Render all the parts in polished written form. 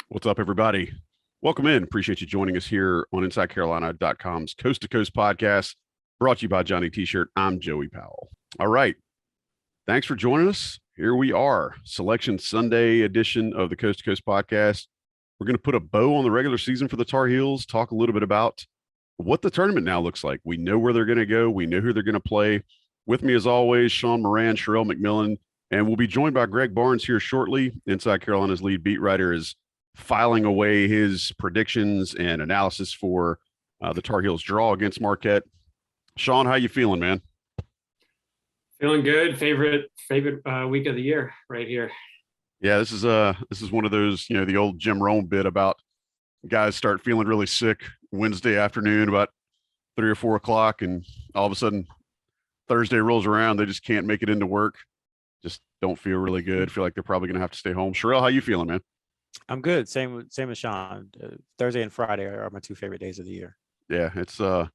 What's up, everybody? Welcome in. Appreciate you joining us here on InsideCarolina.com's Coast to Coast podcast, brought to you by Johnny T-Shirt. I'm Joey Powell. All right. Thanks for joining us. Here we are, Selection Sunday edition of the Coast to Coast podcast. We're going to put a bow on the regular season for the Tar Heels, talk a little bit about what the tournament now looks like. We know where they're going to go. We know who they're going to play. With me, as always, Sean Moran, Sherrell McMillan, and we'll be joined by Greg Barnes here shortly. Inside Carolina's lead beat writer is filing away his predictions and analysis for the Tar Heels draw against Marquette. Sean, how you feeling, man? Feeling good. Favorite week of the year right here. Yeah, this is one of those, the old Jim Rome bit about guys start feeling really sick Wednesday afternoon about 3 or 4 o'clock, and all of a sudden Thursday rolls around, they just can't make it into work. Just don't feel really good. Feel like they're probably going to have to stay home. Sherrell, how you feeling, man? I'm good. Same as Sean. Thursday and Friday are my two favorite days of the year. Yeah, it's the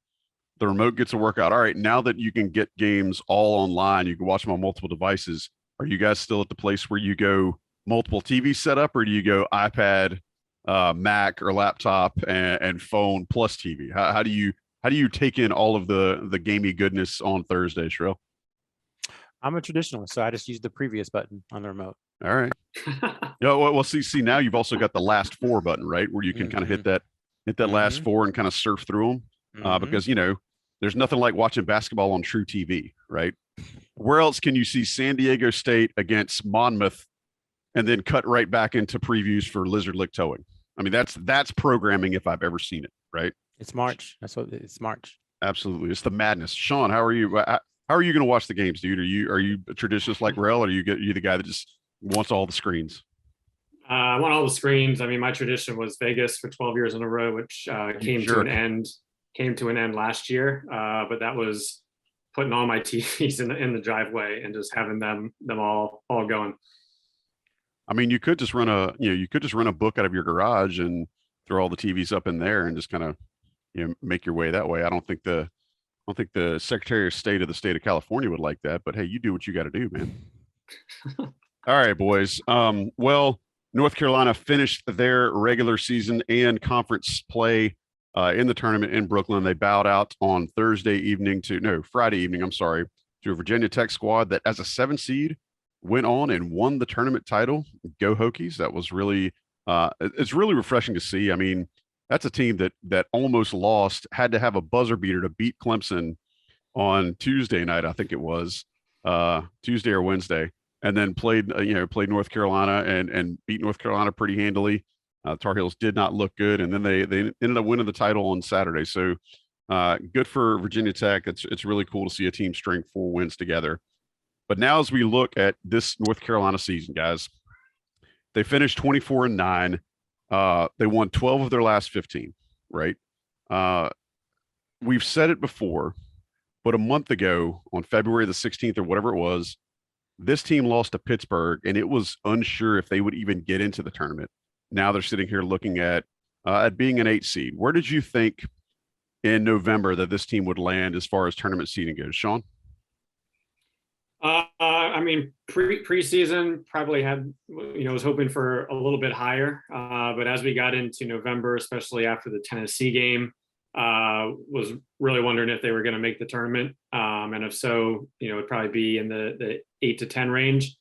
remote gets to work out. All right, now that you can get games all online, you can watch them on multiple devices. Are you guys still at the place where you go multiple TV setup, or do you go iPad, Mac, or laptop and phone plus TV? How do you take in all of the gamey goodness on Thursday, Sherrell? I'm a traditionalist, so I just use the previous button on the remote. All right. Yeah. Well, see. Now you've also got the last 4 button, right, where you can kind of hit that last 4 and kind of surf through them, because there's nothing like watching basketball on true TV, right? Where else can you see San Diego State against Monmouth and then cut right back into previews for Lizard Lick Towing? I mean, that's programming if I've ever seen it, right? It's March. It's March. Absolutely, it's the madness. Sean, how are you? How are you going to watch the games, dude? Are you a traditionalist like Rel, or are you the guy that just wants all the screens? I want all the screens. I mean, my tradition was Vegas for 12 years in a row, which came to an end last year. But that was putting all my TVs in the driveway and just having them all going. I mean, you could just run a book out of your garage and throw all the TVs up in there and just kind of make your way that way. I don't think the Secretary of State of the state of California would like that, but hey, you do what you got to do, man. All right, boys. Well, North Carolina finished their regular season and conference play in the tournament in Brooklyn. They bowed out on Friday evening, to a Virginia Tech squad that, as a 7 seed, went on and won the tournament title. Go Hokies. That was really, it's really refreshing to see. I mean, that's a team that almost lost, had to have a buzzer beater to beat Clemson on Tuesday night. I think it was Tuesday or Wednesday. And then played North Carolina and beat North Carolina pretty handily. Tar Heels did not look good, and then they ended up winning the title on Saturday. So good for Virginia Tech. It's really cool to see a team string 4 wins together. But now, as we look at this North Carolina season, guys, they finished 24-9. They won 12 of their last 15. Right? We've said it before, but a month ago, on February the 16th or whatever it was, this team lost to Pittsburgh, and it was unsure if they would even get into the tournament. Now they're sitting here looking at being an 8 seed. Where did you think in November that this team would land as far as tournament seeding goes, Sean? I mean, preseason probably was hoping for a little bit higher, but as we got into November, especially after the Tennessee game, was really wondering if they were going to make the tournament, and if so, it'd probably be in the 8 to 10 range.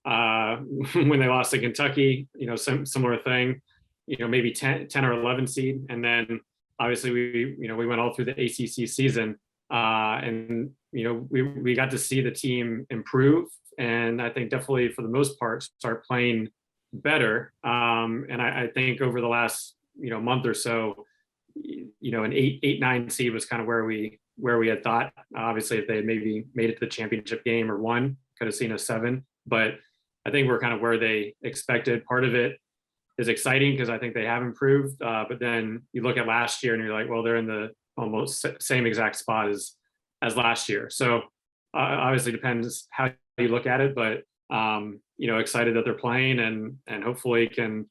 When they lost to Kentucky, similar thing, maybe 10 or 11 seed, and then obviously we went all through the ACC season, and we got to see the team improve, and I think definitely for the most part start playing better. And I think over the last month or so, an 8-9 seed was kind of where we had thought. Obviously, if they had maybe made it to the championship game or won, could have seen a 7. But I think we're kind of where they expected. Part of it is exciting because I think they have improved. But then you look at last year and you're like, well, they're in the almost same exact spot as last year. So obviously depends how you look at it, but excited that they're playing and hopefully can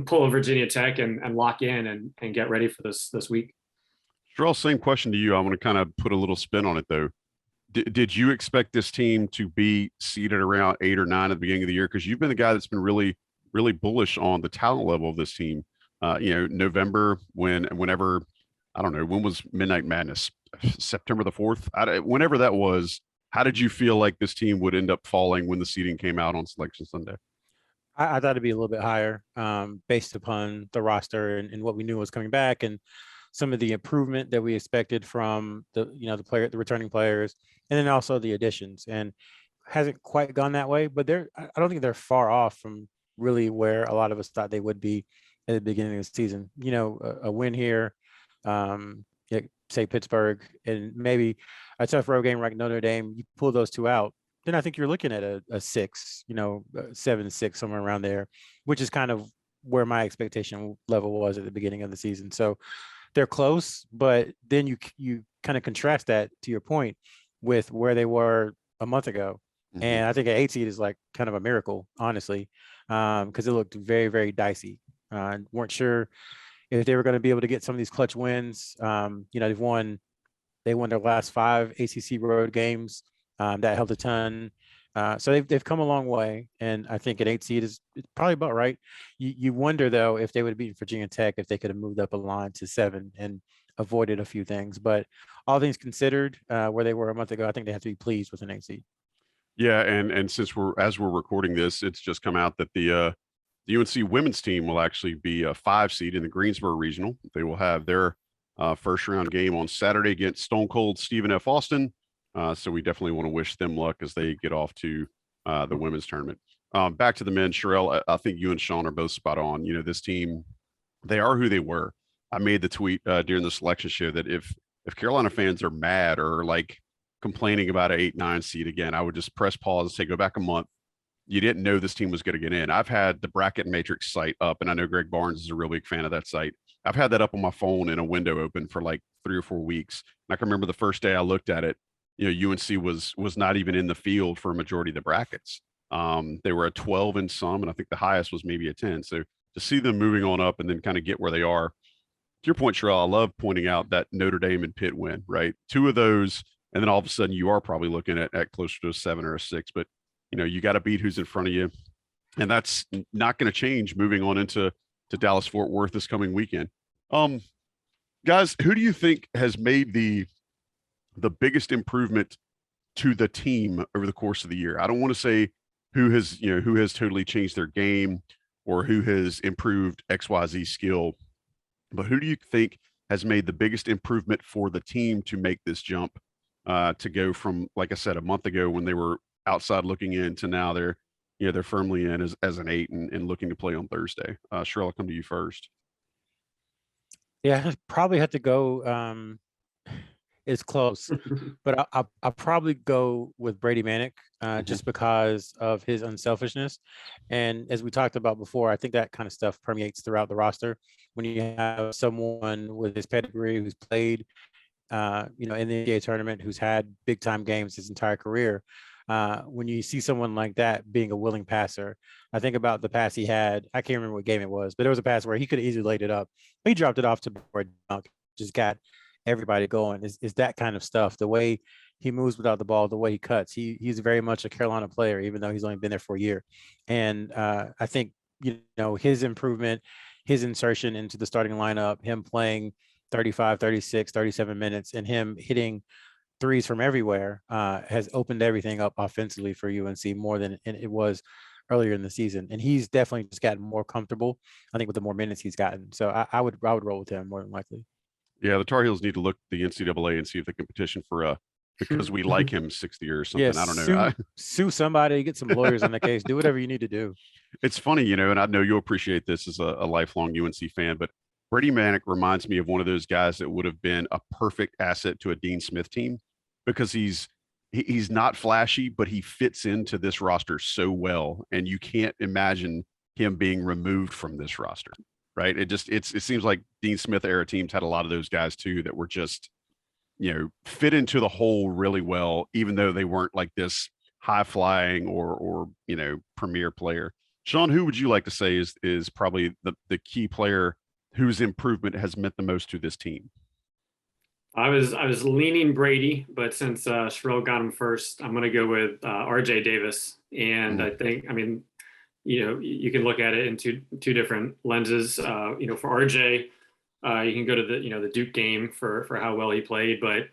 pull a Virginia Tech and lock in and get ready for this week. Sherrell, same question to you. I want to kind of put a little spin on it though. Did you expect this team to be seated around 8 or 9 at the beginning of the year? Because you've been the guy that's been really really bullish on the talent level of this team. November whenever I don't know, when was Midnight Madness? September the 4th. Whenever that was, how did you feel like this team would end up falling when the seeding came out on Selection Sunday? I thought it'd be a little bit higher, based upon the roster and what we knew was coming back, and some of the improvement that we expected from the returning players, and then also the additions. And hasn't quite gone that way, but I don't think they're far off from really where a lot of us thought they would be at the beginning of the season. A win here, yeah, say Pittsburgh, and maybe a tough road game like Notre Dame. You pull those two out, then I think you're looking at a 6, 7-6, somewhere around there, which is kind of where my expectation level was at the beginning of the season. So they're close, but then you kind of contrast that, to your point, with where they were a month ago. Mhm. And I think an 8 seed is like kind of a miracle, honestly, because it looked very, very dicey. Weren't sure if they were going to be able to get some of these clutch wins. They won their last 5 ACC road games. That helped a ton. So they've come a long way, and I think an 8 seed is probably about right. You wonder though if they would have beaten Virginia Tech, if they could have moved up a line to 7 and avoided a few things. But all things considered, where they were a month ago, I think they have to be pleased with an 8 seed. Yeah, and since we're recording this, it's just come out that the UNC women's team will actually be a 5 seed in the Greensboro Regional. They will have their first round game on Saturday against Stone Cold Stephen F. Austin. So we definitely want to wish them luck as they get off to the women's tournament. Back to the men, Sherrell, I think you and Sean are both spot on. This team, they are who they were. I made the tweet during the selection show that if Carolina fans are mad or like complaining about an 8-9 seed again, I would just press pause and say, go back a month. You didn't know this team was going to get in. I've had the bracket matrix site up, and I know Greg Barnes is a real big fan of that site. I've had that up on my phone in a window open for like 3 or 4 weeks. And I can remember the first day I looked at it, UNC was not even in the field for a majority of the brackets. They were a 12 in some, and I think the highest was maybe a 10. So to see them moving on up and then kind of get where they are, to your point, Sherrell, I love pointing out that Notre Dame and Pitt win, right? 2 of those, and then all of a sudden you are probably looking at closer to a 7 or a 6. But you got to beat who's in front of you, and that's not going to change moving on into Dallas Fort Worth this coming weekend. Guys, who do you think has made the biggest improvement to the team over the course of the year? I don't want to say who has totally changed their game or who has improved XYZ skill, but who do you think has made the biggest improvement for the team to make this jump, to go from, like I said, a month ago when they were outside looking in to now they're firmly in as an 8 and looking to play on Thursday. Sherrell, I'll come to you first. Yeah, I probably have to go. It's close, but I'll probably go with Brady Manick, just because of his unselfishness. And as we talked about before, I think that kind of stuff permeates throughout the roster. When you have someone with his pedigree who's played, in the NCAA tournament, who's had big time games his entire career, when you see someone like that being a willing passer, I think about the pass he had. I can't remember what game it was, but there was a pass where he could have easily laid it up. He dropped it off to a dunk, just got everybody going. Is that kind of stuff. The way he moves without the ball, the way he cuts. He's very much a Carolina player, even though he's only been there for a year. And I think his improvement, his insertion into the starting lineup, him playing 35, 36, 37 minutes, and him hitting threes from everywhere, has opened everything up offensively for UNC more than it was earlier in the season. And he's definitely just gotten more comfortable, I think, with the more minutes he's gotten. So I would roll with him more than likely. Yeah, the Tar Heels need to look at the NCAA and see if they can petition for because we like him 60 or something. Yes, I don't know. Sue somebody, get some lawyers on the case, do whatever you need to do. It's funny, and I know you'll appreciate this as a lifelong UNC fan, but Brady Manick reminds me of one of those guys that would have been a perfect asset to a Dean Smith team, because he's not flashy, but he fits into this roster so well, and you can't imagine him being removed from this roster, right? It seems like Dean Smith era teams had a lot of those guys too that were just fit into the hole really well, even though they weren't like this high flying or premier player. Sean, who would you like to say is probably the key player whose improvement has meant the most to this team? I was leaning Brady, but since Sherrell got him first, I'm going to go with RJ Davis. And I think, you can look at it in two different lenses. For RJ, you can go to the Duke game for how well he played, but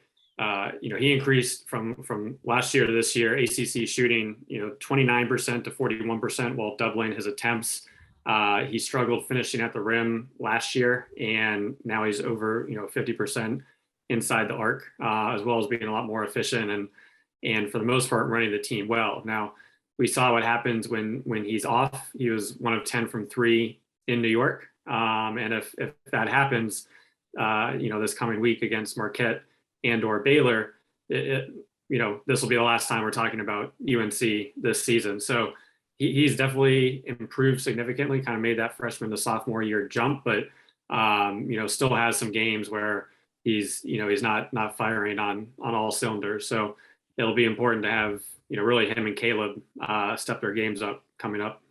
he increased from last year to this year ACC shooting 29% to 41% while doubling his attempts. He struggled finishing at the rim last year, and now he's over 50% inside the arc, as well as being a lot more efficient and for the most part running the team well. Now we saw what happens when he's off. He was 1 of 10 from 3 in New York, and if that happens, this coming week against Marquette and/or Baylor, this will be the last time we're talking about UNC this season. So he's definitely improved significantly, kind of made that freshman to sophomore year jump, but still has some games where he's not firing on all cylinders. So it'll be important to have really him and Caleb step their games up coming up.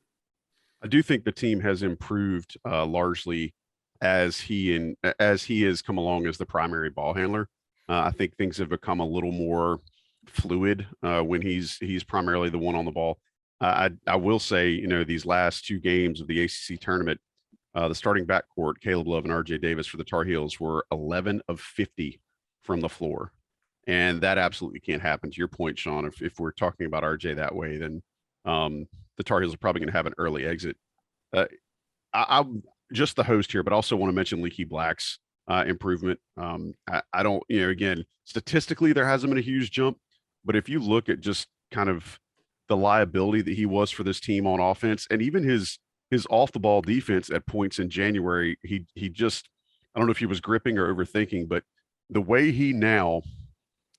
I do think the team has improved largely as he has come along as the primary ball handler. I think things have become a little more fluid when he's primarily the one on the ball. I will say, these last 2 games of the ACC tournament, the starting backcourt, Caleb Love and RJ Davis for the Tar Heels, were 11 of 50 from the floor. And that absolutely can't happen. To your point, Sean, if we're talking about RJ that way, then the Tar Heels are probably going to have an early exit. I'm just the host here, but also want to mention Leaky Black's improvement. I don't, again, statistically, there hasn't been a huge jump, but if you look at just kind of the liability that he was for this team on offense, and even his off the ball defense at points in January, he just, I don't know if he was gripping or overthinking, but the way he now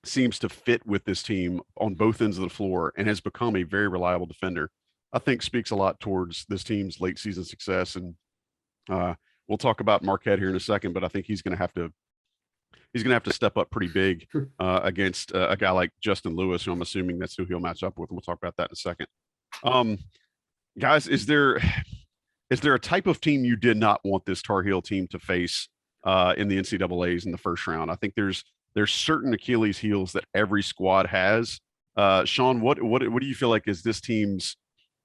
seems to fit with this team on both ends of the floor and has become a very reliable defender, I think speaks a lot towards this team's late season success. And we'll talk about Marquette here in a second, but I think he's going to have to step up pretty big against a guy like Justin Lewis, who I'm assuming that's who he'll match up with. And we'll talk about that in a second. Guys, is there a type of team you did not want this Tar Heel team to face in the NCAAs in the first round? I think there's certain Achilles heels that every squad has. Sean, what do you feel like is this team's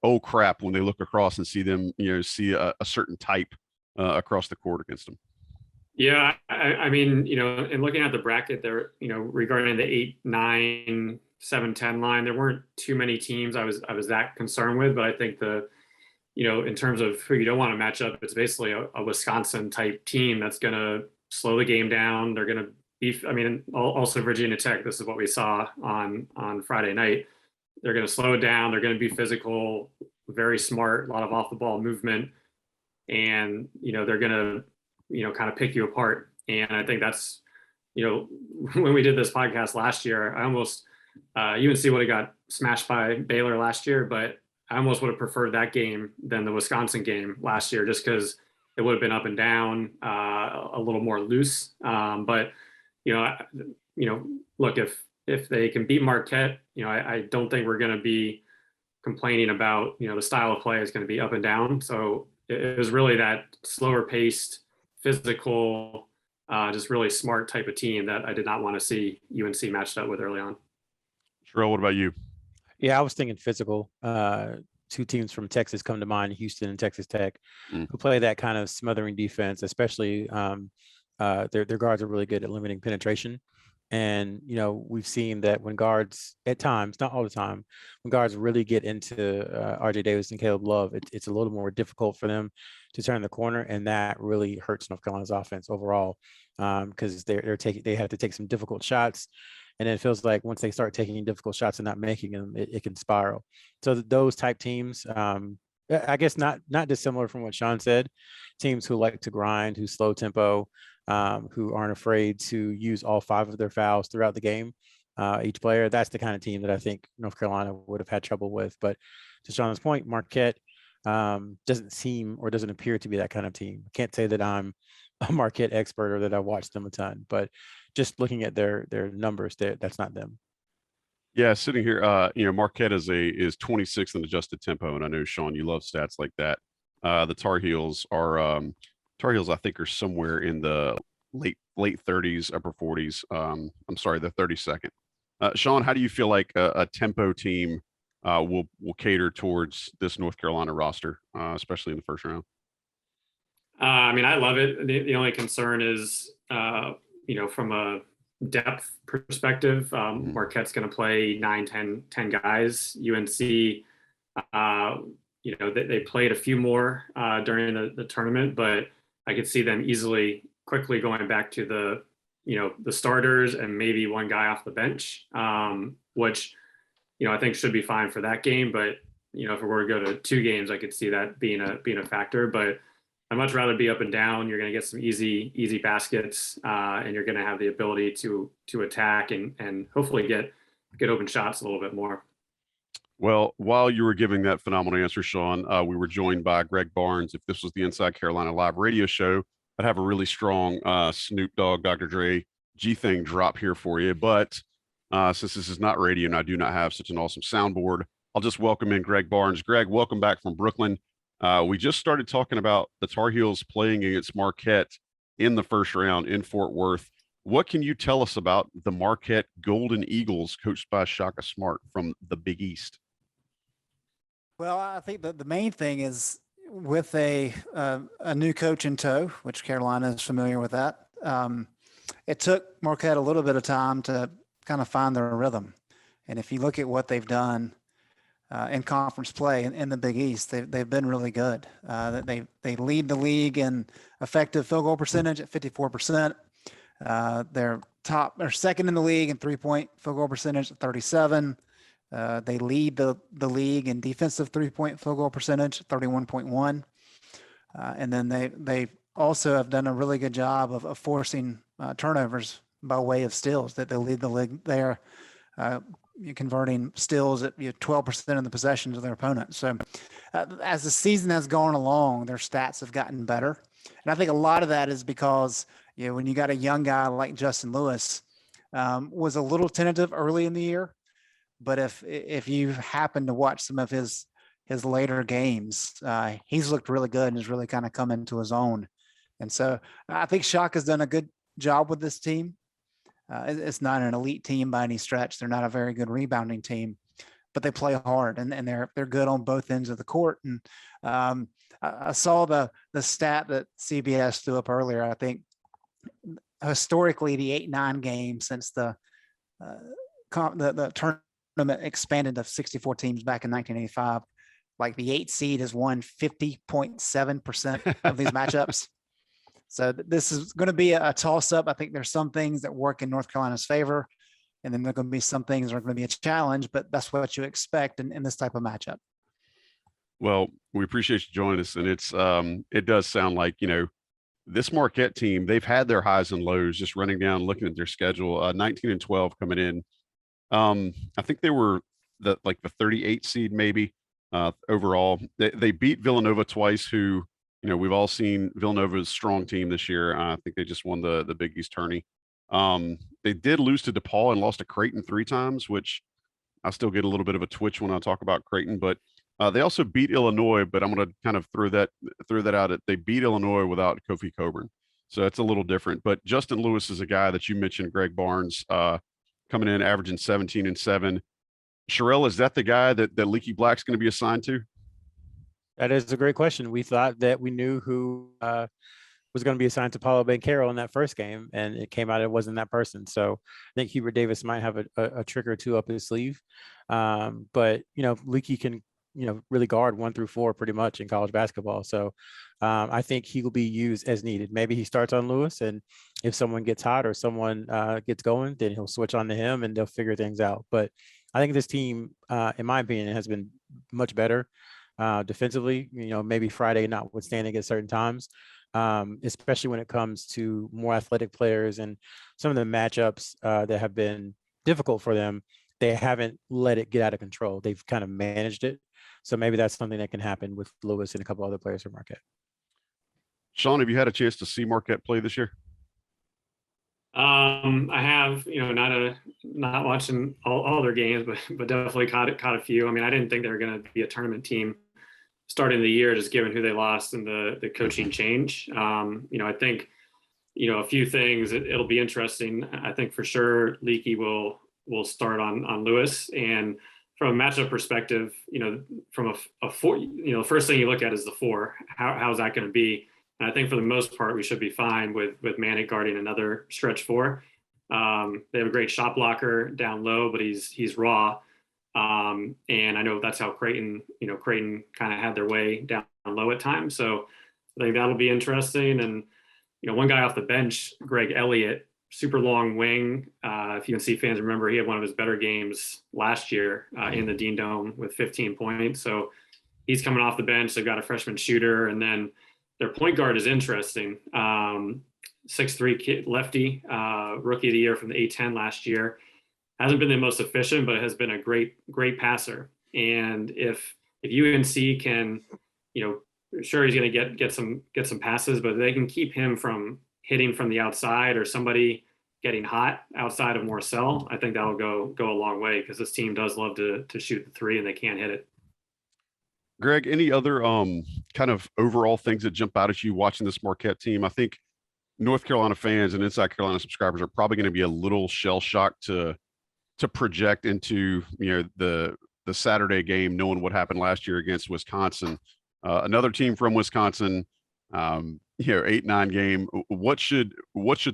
oh crap when they look across and see them, see a certain type across the court against them? Yeah, I mean, in looking at the bracket there, regarding the 8, 9, 7, 10 line, there weren't too many teams I was that concerned with, but I think in terms of who you don't want to match up, it's basically a Wisconsin type team that's going to slow the game down. They're going to also Virginia Tech, this is what we saw on Friday night. They're going to slow it down. They're going to be physical, very smart, a lot of off the ball movement. And, they're going to, kind of pick you apart. And I think that's, when we did this podcast last year, I almost, UNC would have got smashed by Baylor last year, but I almost would have preferred that game than the Wisconsin game last year, just because it would have been up and down, a little more loose. But look, if they can beat Marquette, I don't think we're going to be complaining about, the style of play is going to be up and down. So it was really that slower paced, physical, just really smart type of team that I did not want to see UNC matched up with early on. Sherrell, what about you? Yeah, I was thinking physical. 2 teams from Texas come to mind, Houston and Texas Tech, who play that kind of smothering defense, especially their guards are really good at limiting penetration. And, we've seen that when guards at times, not all the time, when guards really get into RJ Davis and Caleb Love, it's a little more difficult for them to turn the corner. And that really hurts North Carolina's offense overall, because they have to take some difficult shots. And then it feels like once they start taking difficult shots and not making them, it can spiral. So those type teams, I guess not dissimilar from what Sean said, teams who like to grind, who slow tempo, who aren't afraid to use all 5 of their fouls throughout the game, each player. That's the kind of team that I think North Carolina would have had trouble with. But to Sean's point, Marquette doesn't seem or doesn't appear to be that kind of team. I can't say that I'm a Marquette expert or that I watched them a ton, but just looking at their numbers, that's not them. Yeah, sitting here, Marquette is 26th in adjusted tempo, and I know, Sean, you love stats like that. The Tar Heels, I think, are somewhere in the late 30s, upper 40s. I'm sorry, the 32nd. Sean, how do you feel like a tempo team will cater towards this North Carolina roster, especially in the first round. I mean, I love it. The only concern is, from a depth perspective, Marquette's going to play 9, 10 guys. UNC, they played a few more during the tournament, but I could see them quickly going back to the starters and maybe one guy off the bench, which, I think should be fine for that game. But, if it were to go to 2 games, I could see that being a factor. But I'd much rather be up and down. You're going to get some easy baskets, and you're going to have the ability to attack and hopefully get open shots a little bit more. Well, while you were giving that phenomenal answer, Sean, we were joined by Greg Barnes. If this was the Inside Carolina Live radio show, I'd have a really strong Snoop Dogg, Dr. Dre G-Thing drop here for you. But since this is not radio and I do not have such an awesome soundboard, I'll just welcome in Greg Barnes. Greg, welcome back from Brooklyn. We just started talking about the Tar Heels playing against Marquette in the first round in Fort Worth. What can you tell us about the Marquette Golden Eagles coached by Shaka Smart from the Big East? Well, I think that the main thing is with a new coach in tow, which Carolina is familiar with that. It took Marquette a little bit of time to kind of find their rhythm. And if you look at what they've done in conference play in the Big East, they've been really good. They lead the league in effective field goal percentage at 54%. They're second in the league in 3-point field goal percentage at 37. They lead the league in defensive 3-point field goal percentage, 31.1. And then they also have done a really good job of forcing turnovers by way of steals. That they lead the league there, converting steals at 12% of the possessions of their opponent. So as the season has gone along, their stats have gotten better. And I think a lot of that is because, when you got a young guy like Justin Lewis, was a little tentative early in the year. But if you happen to watch some of his later games, he's looked really good and has really kind of come into his own. And so I think Shaka's done a good job with this team. It's not an elite team by any stretch. They're not a very good rebounding team, but they play hard and they're good on both ends of the court. And I saw the stat that CBS threw up earlier. I think historically the 8-9 game since the tournament expanded to 64 teams back in 1985, like the 8 seed has won 50.7% of these matchups. So this is going to be a toss-up. I think there's some things that work in North Carolina's favor, and then there are going to be some things that are going to be a challenge, but that's what you expect in this type of matchup. Well, we appreciate you joining us, and it does sound like, this Marquette team, they've had their highs and lows just running down, looking at their schedule, 19-12 coming in. I think they were the 38 seed maybe overall. They beat Villanova twice, who, we've all seen Villanova's strong team this year. I think they just won the Big East tourney. They did lose to DePaul and lost to Creighton 3 times, which I still get a little bit of a twitch when I talk about Creighton. But they also beat Illinois, but I'm going to kind of throw that out. They beat Illinois without Kofi Coburn, so it's a little different. But Justin Lewis is a guy that you mentioned, Greg Barnes, coming in averaging 17 and 7. Sherrell, is that the guy that Leaky Black's going to be assigned to? That is a great question. We thought that we knew who was going to be assigned to Paulo Banchero in that first game, and it came out it wasn't that person. So I think Hubert Davis might have a trick or two up his sleeve. But Leaky can really guard 1 through 4 pretty much in college basketball. So I think he will be used as needed. Maybe he starts on Lewis, and if someone gets hot or someone gets going, then he'll switch on to him and they'll figure things out. But I think this team, in my opinion, has been much better defensively, maybe Friday notwithstanding at certain times, especially when it comes to more athletic players and some of the matchups that have been difficult for them. They haven't let it get out of control. They've kind of managed it. So maybe that's something that can happen with Lewis and a couple other players from Marquette. Sean, have you had a chance to see Marquette play this year? I have, not watching all their games, but definitely caught a few. I mean, I didn't think they were going to be a tournament team starting the year, just given who they lost and the coaching change. I think, a few things. It'll be interesting. I think for sure Leaky will start on Lewis, and from a matchup perspective, from a four, the first thing you look at is the four. How's that going to be? And I think for the most part, we should be fine with Manick guarding another stretch four. They have a great shot blocker down low, but he's raw. And I know that's how Creighton kind of had their way down low at times. So I think that'll be interesting. And, one guy off the bench, Greg Elliott, super long wing. If UNC fans remember, he had one of his better games last year in the Dean Dome with 15 points. So he's coming off the bench. They've got a freshman shooter. And then their point guard is interesting. 6'3" kid, lefty, rookie of the year from the A-10 last year. Hasn't been the most efficient, but has been a great passer. And if UNC can, sure, he's going to get some passes, but they can keep him from hitting from the outside or somebody getting hot outside of Morcell, I think that'll go a long way, because this team does love to shoot the three and they can't hit it. Greg, any other kind of overall things that jump out at you watching this Marquette team? I think North Carolina fans and Inside Carolina subscribers are probably going to be a little shell shocked to project into the Saturday game, knowing what happened last year against Wisconsin. Another team from Wisconsin, 8-9 game. What should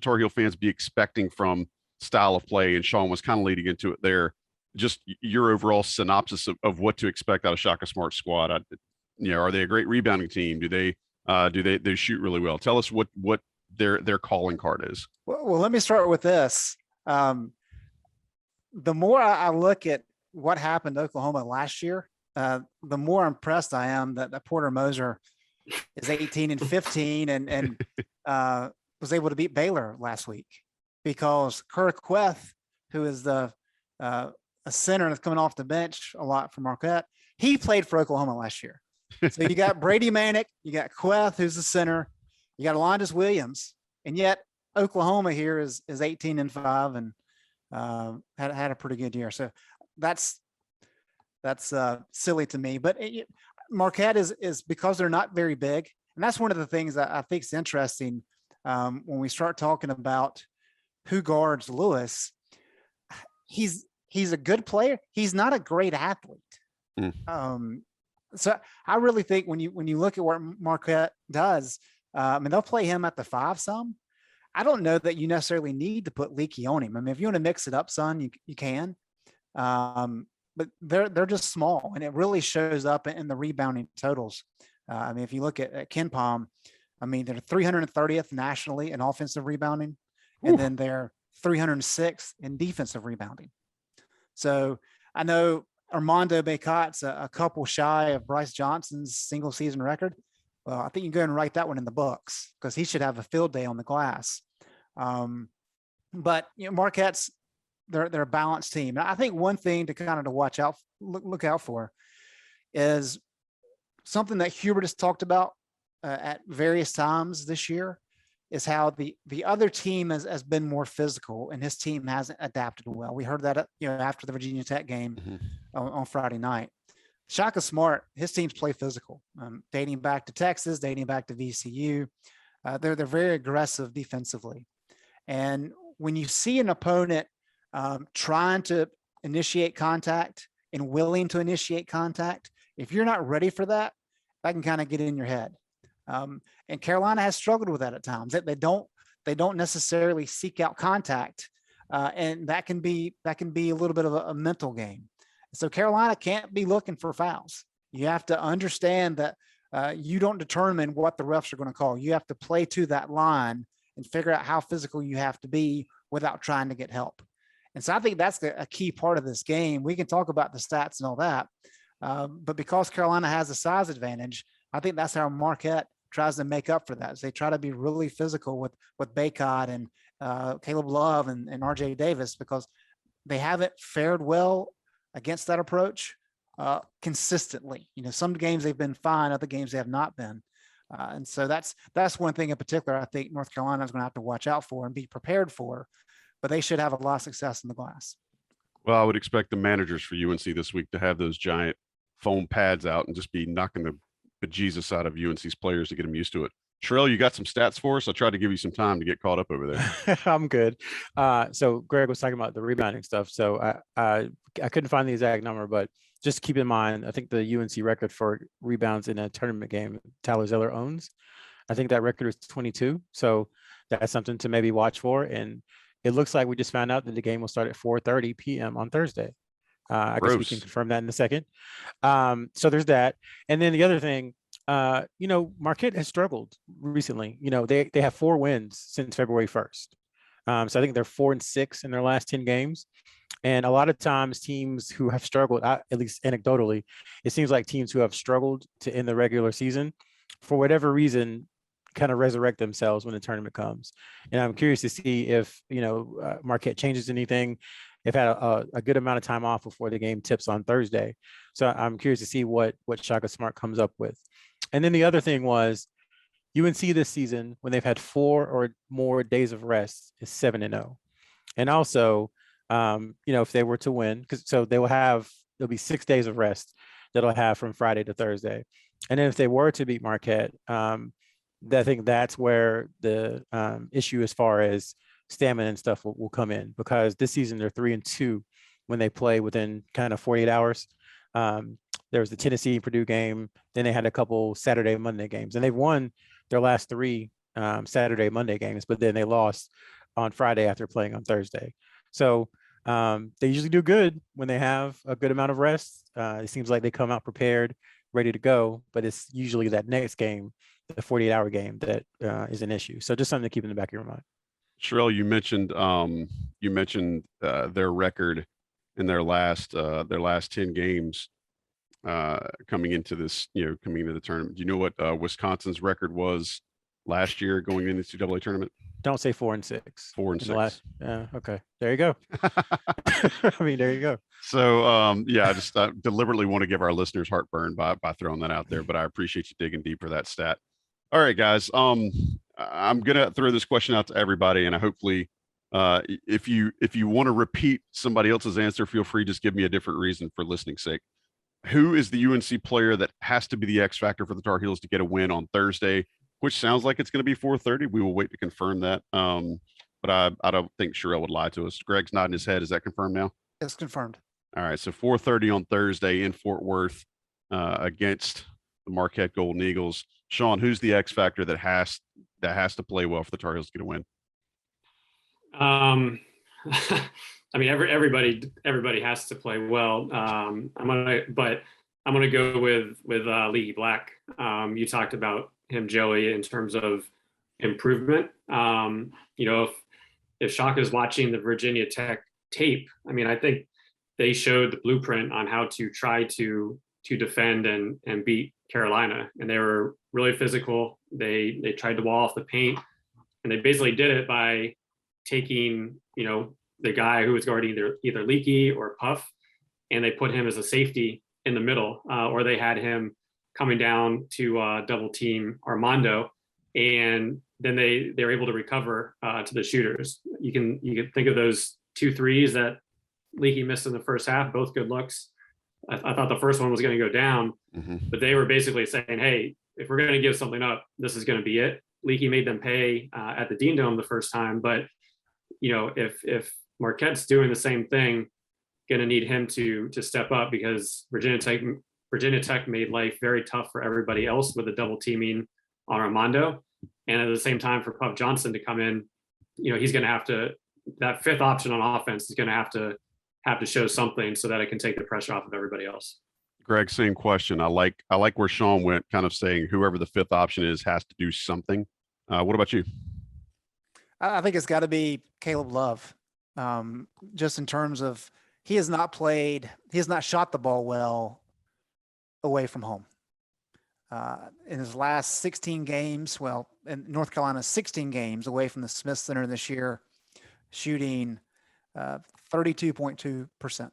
Tar Heel fans be expecting from style of play? And Sean was kind of leading into it there. Just your overall synopsis of what to expect out of Shaka Smart's squad. Are they a great rebounding team? Do they shoot really well? Tell us what their calling card is. Well, let me start with this. The more I look at what happened to Oklahoma last year, the more impressed I am that Porter Moser is 18-15 and was able to beat Baylor last week, because Kirk Queth, who is a center that's coming off the bench a lot for Marquette, he played for Oklahoma last year. So you got Brady Manick, you got Queth, who's the center, you got Alondas Williams, and yet Oklahoma here is 18-5 and had a pretty good year. So that's silly to me. But Marquette is because they're not very big, and that's one of the things that I think is interesting when we start talking about who guards Lewis. He's a good player. He's not a great athlete. So I really think when you look at what Marquette does, they'll play him at the 5 some. I don't know that you necessarily need to put Leaky on him. I mean, if you want to mix it up, son, you can. But they're just small, and it really shows up in the rebounding totals. If you look at KenPom, they're 330th nationally in offensive rebounding, and then they're 306th in defensive rebounding. So I know Armando Bacot's a couple shy of Bryce Johnson's single season record. Well, I think you can go and write that one in the books, because he should have a field day on the glass. But Marquette's they're a balanced team. And I think one thing to kind of to watch out, look out for, is something that Hubert has talked about at various times this year, is how the other team has been more physical and his team hasn't adapted well. We heard that after the Virginia Tech game on Friday night. Shaka Smart, his teams play physical, dating back to Texas, dating back to VCU. They're very aggressive defensively. And when you see an opponent trying to initiate contact and willing to initiate contact, if you're not ready for that, that can kind of get in your head. And Carolina has struggled with that at times. They don't necessarily seek out contact, and that can be a little bit of a mental game. So Carolina can't be looking for fouls. You have to understand that you don't determine what the refs are going to call. You have to play to that line and figure out how physical you have to be without trying to get help. And so I think that's a key part of this game. We can talk about the stats and all that, but because Carolina has a size advantage, I think that's how Marquette tries to make up for that. So they try to be really physical with Bacot and Caleb Love and RJ Davis, because they haven't fared well against that approach consistently. Some games they've been fine, other games they have not been. And so that's one thing in particular I think North Carolina is going to have to watch out for and be prepared for, but they should have a lot of success in the glass. Well, I would expect the managers for UNC this week to have those giant foam pads out and just be knocking the bejesus out of UNC's players to get them used to it. Sherrell, you got some stats for us? I tried to give you some time to get caught up over there. I'm good. So Greg was talking about the rebounding stuff. So I couldn't find the exact number, but just keep in mind, I think the UNC record for rebounds in a tournament game, Tyler Zeller owns. I think that record is 22. So that's something to maybe watch for. And it looks like we just found out that the game will start at 4:30 p.m. on Thursday. I guess we can Gross. confirm that in a second. So there's that. And then the other thing, Marquette has struggled recently. They have 4 wins since February 1st. So I think they're 4-6 in their last 10 games. And a lot of times teams who have struggled, at least anecdotally, it seems like teams who have struggled to end the regular season, for whatever reason, kind of resurrect themselves when the tournament comes. And I'm curious to see if, Marquette changes anything. They've had a good amount of time off before the game tips on Thursday. So I'm curious to see what Shaka Smart comes up with. And then the other thing was UNC this season, when they've had 4 or more days of rest, is 7-0. And also, if they were to win, so there'll be 6 days of rest that they'll have from Friday to Thursday. And then if they were to beat Marquette, I think that's where the issue as far as stamina and stuff will come in, because this season they're 3-2 when they play within kind of 48 hours. There was the Tennessee Purdue game. Then they had a couple Saturday, Monday games, and they've won their last 3 Saturday, Monday games, but then they lost on Friday after playing on Thursday. So they usually do good when they have a good amount of rest. It seems like they come out prepared, ready to go, but it's usually that next game, the 48-hour game, that is an issue. So just something to keep in the back of your mind. Sherrell, you mentioned their record in their last 10 games coming into this, coming into the tournament. Do you know what Wisconsin's record was last year going into the NCAA tournament? Don't say 4-6. 4-6. Okay, there you go. I mean, there you go. So I just deliberately want to give our listeners heartburn by throwing that out there, but I appreciate you digging deep for that stat. All right, guys. I'm gonna throw this question out to everybody, and hopefully, if you want to repeat somebody else's answer, feel free. Just give me a different reason for listening's sake. Who is the UNC player that has to be the X factor for the Tar Heels to get a win on Thursday? Which sounds like it's going to be 4:30. We will wait to confirm that. But I don't think Sherrell would lie to us. Greg's nodding his head. Is that confirmed now? It's confirmed. All right. So 4:30 on Thursday in Fort Worth against the Marquette Golden Eagles. Sean, who's the X factor that has to play well for the Tar Heels to get a win? I mean, everybody has to play well. I'm gonna go with Leahy Black. You talked about him, Joey, in terms of improvement. If Shaka's watching the Virginia Tech tape, I mean, I think they showed the blueprint on how to try to defend and beat Carolina, and they were really physical. They tried to wall off the paint, and they basically did it by taking the guy who was guarding either Leaky or Puff, and they put him as a safety in the middle, or they had him coming down to double team Armando, and then they were able to recover to the shooters. You can think of those 2 threes that Leaky missed in the first half, both good looks. I thought the first one was going to go down, but they were basically saying, hey, if we're going to give something up, this is going to be it. Leaky made them pay at the Dean Dome the first time, but if Marquette's doing the same thing, going to need him to step up, because Virginia Tech made life very tough for everybody else with the double teaming on Armando, and at the same time for Puff Johnson to come in, he's going to have to, that 5th option on offense is going to have to show something so that it can take the pressure off of everybody else. Greg, same question. I like where Sean went, kind of saying whoever the 5th option is has to do something. What about you? I think it's got to be Caleb Love, just in terms of he has not shot the ball well away from home. In his last 16 games, in North Carolina's 16 games away from the Smith Center this year, shooting 32.2%.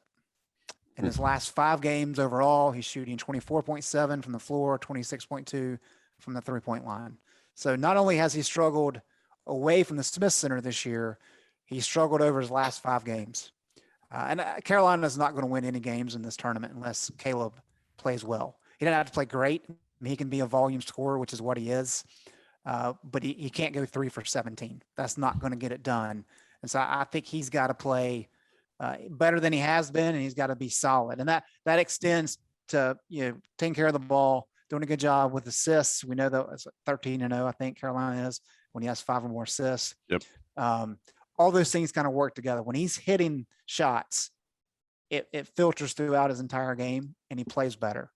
In his last 5 games overall, he's shooting 24.7 from the floor, 26.2 from the 3-point line. So not only has he struggled away from the Smith Center this year, he struggled over his last 5 games. And Carolina is not going to win any games in this tournament unless Caleb plays well. He doesn't have to play great. I mean, he can be a volume scorer, which is what he is. But he can't go 3 for 17. That's not going to get it done. And so I think he's got to play better than he has been, and he's got to be solid. And that extends to, taking care of the ball, doing a good job with assists. We know that it's 13-0, I think Carolina is, when he has 5 or more assists. Yep. All those things kind of work together. When he's hitting shots, it filters throughout his entire game, and he plays better.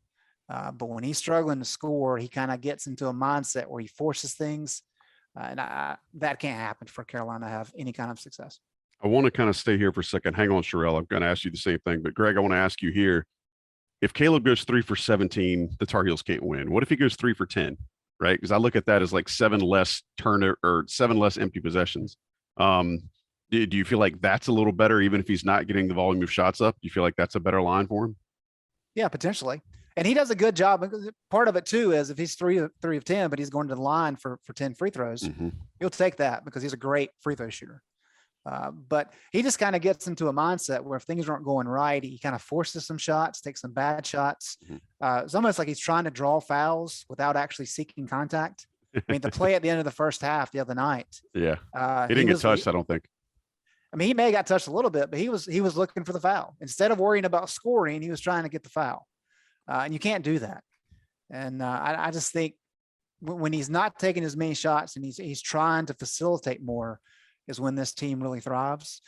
But when he's struggling to score, he kind of gets into a mindset where he forces things, and that can't happen for Carolina to have any kind of success. I want to kind of stay here for a second. Hang on, Sherrell. I'm going to ask you the same thing, but Greg, I want to ask you here. If Caleb goes 3 for 17, the Tar Heels can't win. What if he goes 3 for 10? Right? Because I look at that as like 7 less empty possessions. Do you feel like that's a little better, even if he's not getting the volume of shots up? Do you feel like that's a better line for him? Yeah, potentially. And he does a good job. Part of it too is if he's 3 of 10, but he's going to the line for 10 free throws, he'll take that because he's a great free throw shooter. But he just kind of gets into a mindset where if things aren't going right, he kind of forces some shots, takes some bad shots. It's almost like he's trying to draw fouls without actually seeking contact. I mean, the play at the end of the first half the other night. Yeah. He didn't get touched, I don't think. I mean, he may have got touched a little bit, but he was looking for the foul. Instead of worrying about scoring, he was trying to get the foul. And you can't do that. And I just think when he's not taking as many shots and he's trying to facilitate more is when this team really thrives.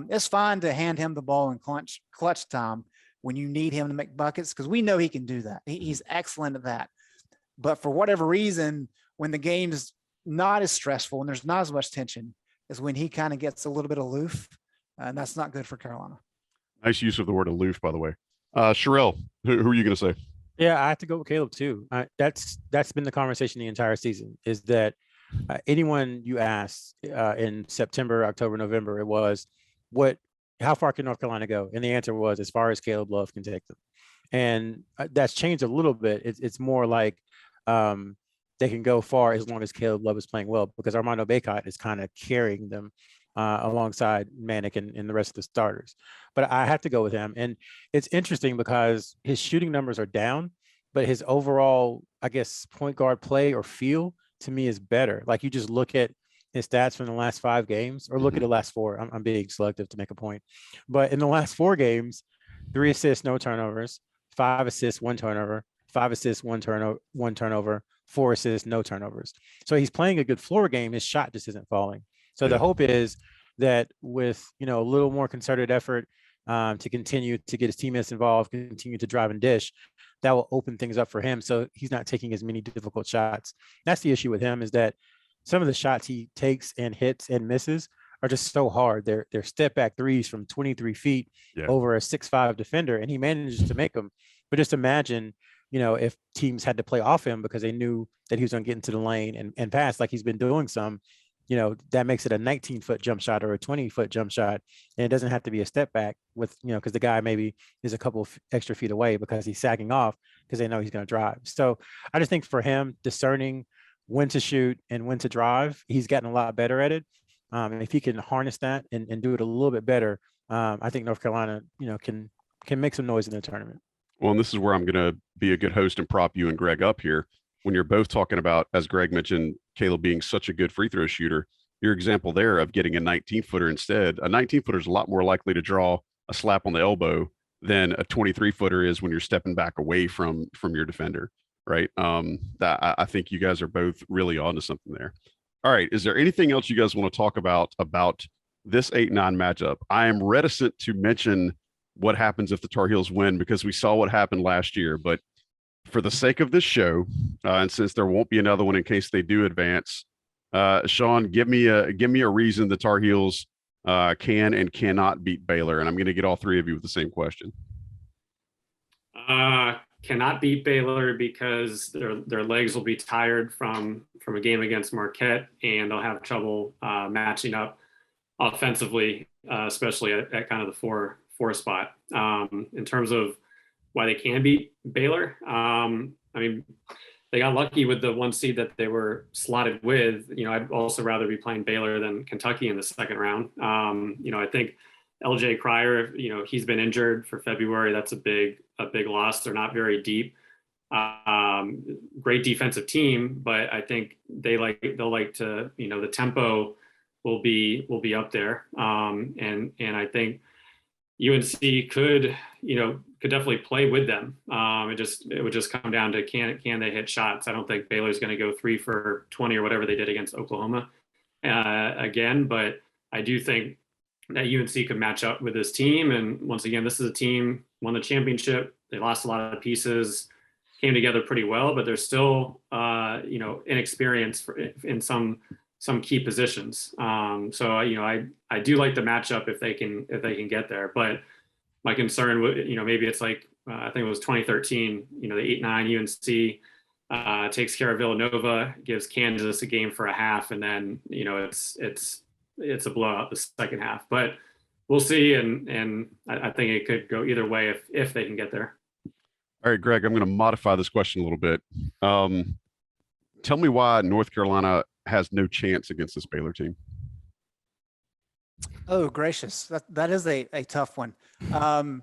It's fine to hand him the ball in clutch time when you need him to make buckets, because we know he can do that. He's excellent at that. But for whatever reason, when the game's not as stressful and there's not as much tension, is when he kind of gets a little bit aloof, and that's not good for Carolina. Nice use of the word aloof, by the way. Sherrell, who are you going to say? Yeah, I have to go with Caleb too. That's been the conversation the entire season, is that anyone you ask in September, October, November, it was, how far can North Carolina go? And the answer was, as far as Caleb Love can take them. And that's changed a little bit. It's more like they can go far as long as Caleb Love is playing well, because Armando Bacot is kind of carrying them alongside Manick and the rest of the starters. But I have to go with him. And it's interesting because his shooting numbers are down, but his overall, I guess, point guard play or feel to me is better. Like, you just look at his stats from the last 5 games, or look at the last 4. I'm being selective to make a point. But in the last 4 games, 3 assists, no turnovers, 5 assists, 1 turnover, 5 assists, 1 turnover, 4 assists, no turnovers. So he's playing a good floor game. His shot just isn't falling. So the hope is that with, a little more concerted effort to continue to get his teammates involved, continue to drive and dish, that will open things up for him. So he's not taking as many difficult shots. That's the issue with him, is that some of the shots he takes and hits and misses are just so hard. They're step back threes from 23 feet over a 6'5" defender, and he manages to make them. But just imagine, if teams had to play off him because they knew that he was going to get into the lane and pass like he's been doing some, that makes it a 19-foot jump shot or a 20-foot jump shot. And it doesn't have to be a step back with, because the guy maybe is a couple of extra feet away because he's sagging off because they know he's going to drive. So I just think for him, discerning when to shoot and when to drive, he's gotten a lot better at it. And if he can harness that and do it a little bit better, I think North Carolina, can make some noise in the tournament. Well, and this is where I'm going to be a good host and prop you and Greg up here. When you're both talking about, as Greg mentioned, Caleb being such a good free throw shooter, your example there of getting a 19-footer instead, a 19-footer is a lot more likely to draw a slap on the elbow than a 23-footer is when you're stepping back away from your defender, right? I think you guys are both really onto something there. All right, is there anything else you guys want to talk about this 8-9 matchup? I am reticent to mention what happens if the Tar Heels win because we saw what happened last year, but for the sake of this show, and since there won't be another one in case they do advance, Sean, give me a reason the Tar Heels can and cannot beat Baylor, and I'm going to get all 3 of you with the same question. Cannot beat Baylor because their legs will be tired from a game against Marquette, and they'll have trouble matching up offensively, especially at kind of the four spot. In terms of why they can beat Baylor, I mean, they got lucky with the 1 seed that they were slotted with. I'd also rather be playing Baylor than Kentucky in the second round. I think LJ Cryer, he's been injured for February. That's a big loss. They're not very deep. Great defensive team, but I think they'll like to, the tempo will be up there. And I think, UNC could definitely play with them. It would just come down to can they hit shots. I don't think Baylor's going to go 3 for 20 or whatever they did against Oklahoma again, but I do think that UNC could match up with this team. And once again, this is a team won the championship. They lost a lot of pieces, came together pretty well, but they're still inexperienced in some key positions. So I do like the matchup if they can get there. But my concern would, maybe it's like I think it was 2013. The 8-9 UNC takes care of Villanova, gives Kansas a game for a half, and then it's a blowout the second half. But we'll see, and I think it could go either way if they can get there. All right, Greg, I'm going to modify this question a little bit. Tell me why North Carolina has no chance against this Baylor team. Oh, gracious. That is a tough one. I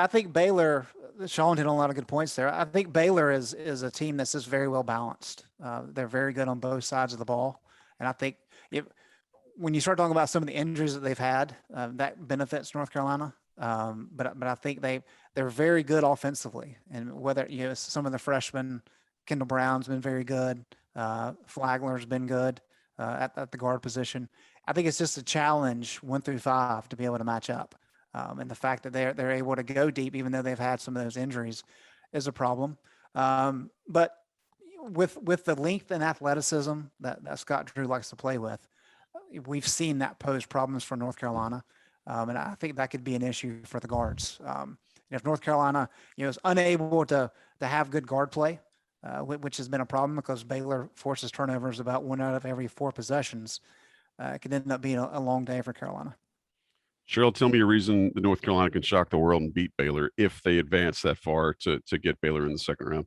think Baylor, Sean hit on a lot of good points there. I think Baylor is a team that's just very well balanced. They're very good on both sides of the ball. And I think when you start talking about some of the injuries that they've had, that benefits North Carolina. But I think they're very good offensively. And whether, some of the freshmen, Kendall Brown's been very good. Flagler's been good at the guard position. I think it's just a challenge 1 through 5 to be able to match up. And the fact that they're able to go deep, even though they've had some of those injuries, is a problem. But with the length and athleticism that Scott Drew likes to play with, we've seen that pose problems for North Carolina. And I think that could be an issue for the guards. If North Carolina, is unable to have good guard play, which has been a problem because Baylor forces turnovers about 1 out of every 4 possessions, it could end up being a long day for Carolina. Sherrell, tell me a reason the North Carolina can shock the world and beat Baylor if they advance that far to get Baylor in the second round.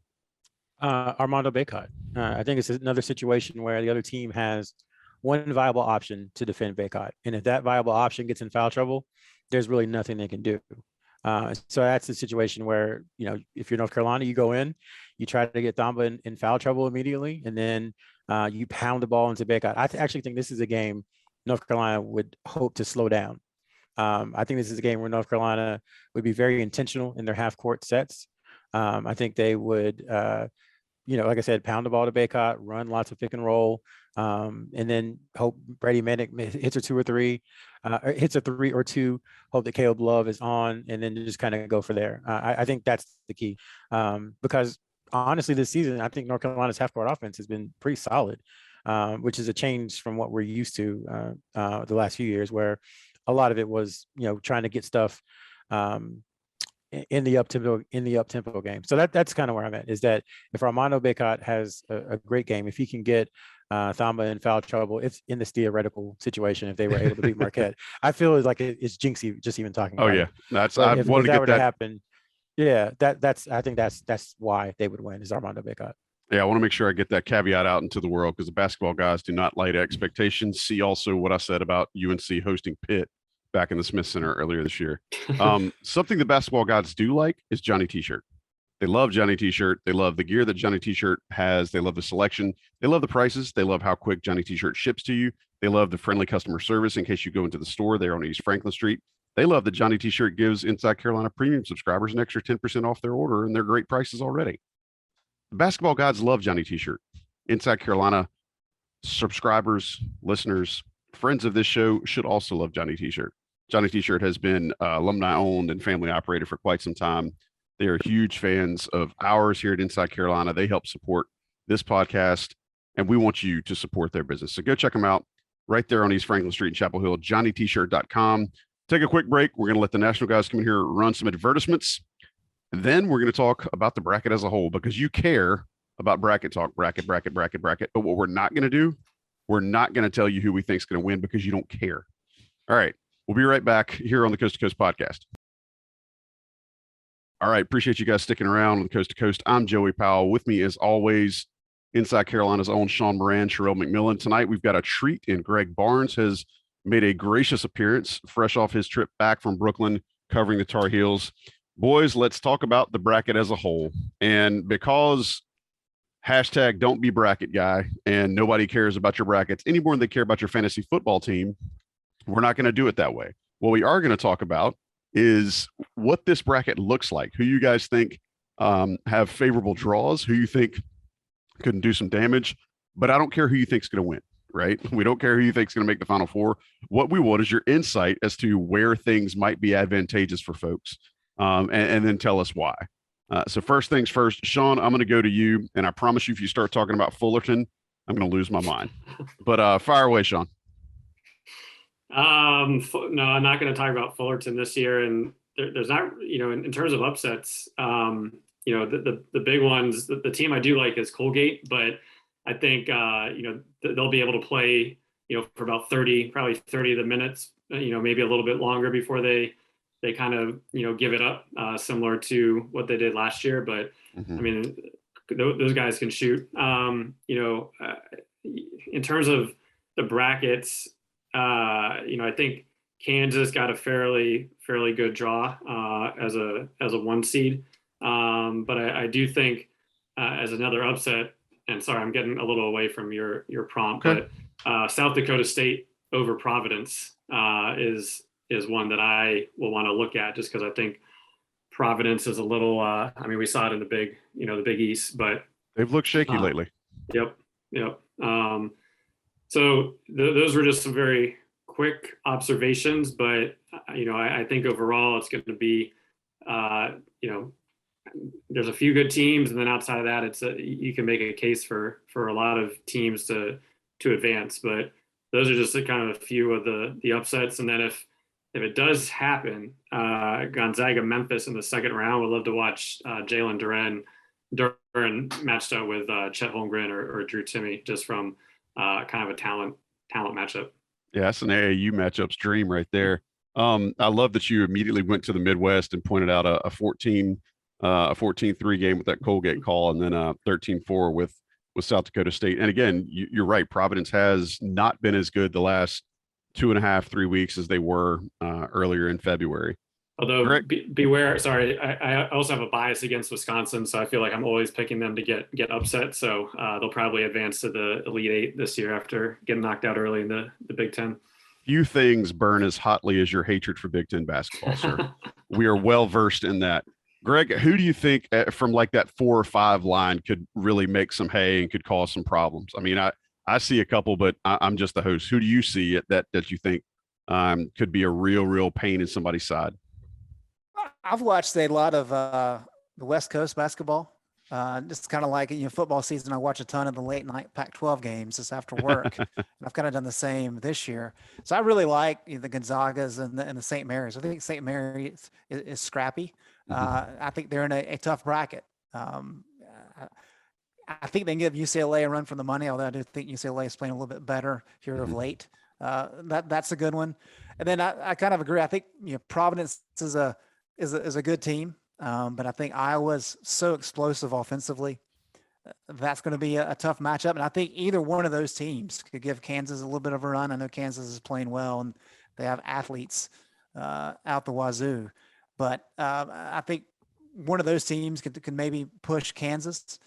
Armando Bacot. I think it's another situation where the other team has one viable option to defend Bacot. And if that viable option gets in foul trouble, there's really nothing they can do. So that's the situation where, if you're North Carolina, you go in, you try to get Thamba in foul trouble immediately, and then you pound the ball into Bacot. I actually think this is a game North Carolina would hope to slow down. I think this is a game where North Carolina would be very intentional in their half-court sets. I think they would, like I said, pound the ball to Bacot, run lots of pick and roll, and then hope Brady Manek hits a 2 or 3, hits a 3 or 2, hope that Caleb Love is on, and then just kind of go for there. I think that's the key, because honestly, this season, I think North Carolina's half-court offense has been pretty solid, which is a change from what we're used to the last few years, where a lot of it was, trying to get stuff in the up-tempo game. So that's kind of where I'm at, is that if Armando Bacot has a great game, if he can get Thamba in foul trouble, if in this theoretical situation, if they were able to beat Marquette, I feel like it's jinxy just even talking about it. That's I if wanted to that get were that to happen. Yeah, I think that's why they would win, is Armando Bacot. Yeah, I want to make sure I get that caveat out into the world, because the basketball guys do not light expectations. See also what I said about UNC hosting Pitt back in the Smith Center earlier this year. Something the basketball guys do like is Johnny T-shirt. They love Johnny T-shirt. They love the gear that Johnny T-shirt has. They love the selection. They love the prices. They love how quick Johnny T-shirt ships to you. They love the friendly customer service in case you go into the store there on East Franklin Street. They love that Johnny T-shirt gives Inside Carolina premium subscribers an extra 10% off their order, and they're great prices already. The basketball gods love Johnny T-shirt. Inside Carolina subscribers, listeners, friends of this show should also love Johnny T-shirt. Johnny T-shirt has been alumni owned and family operated for quite some time. They are huge fans of ours here at Inside Carolina. They help support this podcast, and we want you to support their business. So go check them out right there on East Franklin Street in Chapel Hill, johnnytshirt.com. Take a quick break. We're going to let the national guys come in here, run some advertisements. And then we're going to talk about the bracket as a whole, because you care about bracket talk, bracket. But what we're not going to do, we're not going to tell you who we think is going to win, because you don't care. All right. We'll be right back here on the Coast to Coast podcast. All right. Appreciate you guys sticking around on the Coast to Coast. I'm Joey Powell. With me, as always, Inside Carolina's own Sean Moran, Sherrell McMillan. Tonight, we've got a treat, and Greg Barnes has made a gracious appearance fresh off his trip back from Brooklyn covering the Tar Heels. Boys, let's talk about the bracket as a whole. And because hashtag don't be bracket guy, and nobody cares about your brackets any more than they care about your fantasy football team, we're not going to do it that way. what we are going to talk about is what this bracket looks like. Who you guys think have favorable draws? Who you think couldn't do some damage? But I don't care who you think's going to win. Right? We don't care who you think's going to make the Final Four. What we want is your insight as to where things might be advantageous for folks, and then tell us why. So first things first, Sean, I'm going to go to you, and I promise you, if you start talking about Fullerton, I'm going to lose my mind. But fire away, Sean. No, I'm not going to talk about Fullerton this year, and there's not, in terms of upsets, the big ones. The team I do like is Colgate, but I think they'll be able to play for about probably 30 of the minutes, maybe a little bit longer before they kind of give it up, similar to what they did last year. But I mean, those guys can shoot. In terms of the brackets, I think Kansas got a fairly good draw as a 1 seed, but I do think as another upset. And sorry, I'm getting a little away from your prompt, okay. But South Dakota State over Providence is one that I will want to look at, just because I think Providence is a little. We saw it in the Big East, but they've looked shaky lately. Yep. So those were just some very quick observations, but I think overall it's going to be, there's a few good teams, and then outside of that, you can make a case for a lot of teams to advance. But those are just kind of a few of the upsets. And then if it does happen, Gonzaga Memphis in the second round, would love to watch Jalen Duren matched up with Chet Holmgren or Drew Timme, just from kind of a talent matchup. Yeah, that's an AAU matchup's dream right there. I love that you immediately went to the Midwest and pointed out a 14-3 game with that Colgate call, and then 13-4 with South Dakota State. And again, you're right. Providence has not been as good the last 2.5, 3 weeks as they were earlier in February. Although beware, sorry, I also have a bias against Wisconsin, so I feel like I'm always picking them to get upset. So they'll probably advance to the Elite Eight this year after getting knocked out early in the Big Ten. Few things burn as hotly as your hatred for Big Ten basketball, sir. We are well versed in that. Greg, who do you think from like that 4 or 5 line could really make some hay and could cause some problems? I mean, I see a couple, but I'm just the host. Who do you see that you think could be a real pain in somebody's side? I've watched a lot of the West Coast basketball. Just kind of like football season. I watch a ton of the late night Pac-12 games just after work, and I've kind of done the same this year. So I really like the Gonzagas and the St. Mary's. I think St. Mary's is scrappy. I think they're in a tough bracket. I think they can give UCLA a run for the money, although I do think UCLA is playing a little bit better here of late. That's a good one. And then I kind of agree. I think Providence is a good team, but I think Iowa's so explosive offensively. That's going to be a tough matchup, and I think either one of those teams could give Kansas a little bit of a run. I know Kansas is playing well, and they have athletes out the wazoo. But I think one of those teams can maybe push Kansas.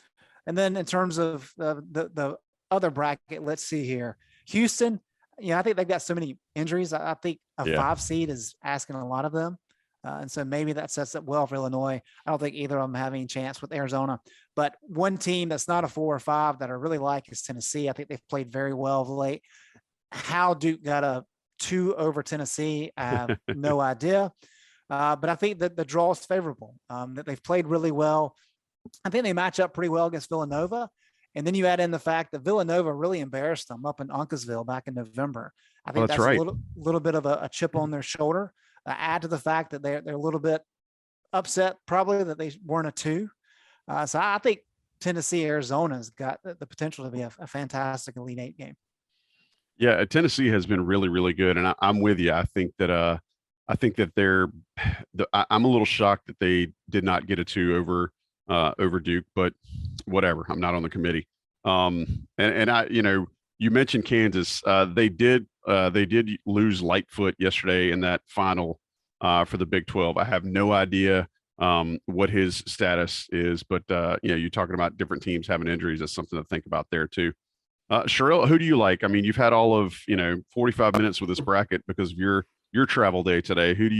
And then in terms of the other bracket, let's see here. Houston, I think they've got so many injuries. I think a 5 seed is asking a lot of them. And so maybe that sets up well for Illinois. I don't think either of them have any chance with Arizona. But one team that's not a 4 or 5 that I really like is Tennessee. I think they've played very well of late. How Duke got a 2 over Tennessee, I have no idea. But I think that the draw is favorable, that they've played really well. I think they match up pretty well against Villanova. And then you add in the fact that Villanova really embarrassed them up in Uncasville back in November. I think that's right. A little bit of a chip on their shoulder. Add to the fact that they're a little bit upset probably that they weren't a 2. So I think Tennessee, Arizona's got the potential to be a fantastic Elite Eight game. Yeah, Tennessee has been really good. And I'm with you. I think that I'm a little shocked that they did not get a 2 over Duke, but whatever. I'm not on the committee. And I, you mentioned Kansas. They did lose Lightfoot yesterday in that final for the Big 12. I have no idea what his status is, but you're talking about different teams having injuries. That's something to think about there too. Sherrell, who do you like? I mean, you've had all of 45 minutes with this bracket because of your your travel day today, who do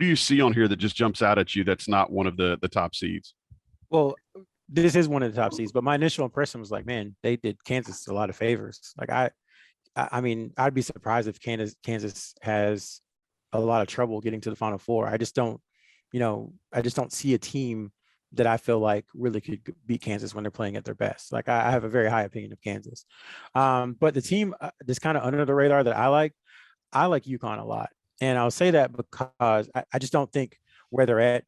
you see on here that just jumps out at you that's not one of the top seeds? Well, this is one of the top seeds, but my initial impression was like, man, they did Kansas a lot of favors. Like I mean, I'd be surprised if Kansas has a lot of trouble getting to the Final Four. I just don't, I just don't see a team that I feel like really could beat Kansas when they're playing at their best. Like I have a very high opinion of Kansas. But the team that's kind of under the radar that I like UConn a lot. And I'll say that because I just don't think where they're at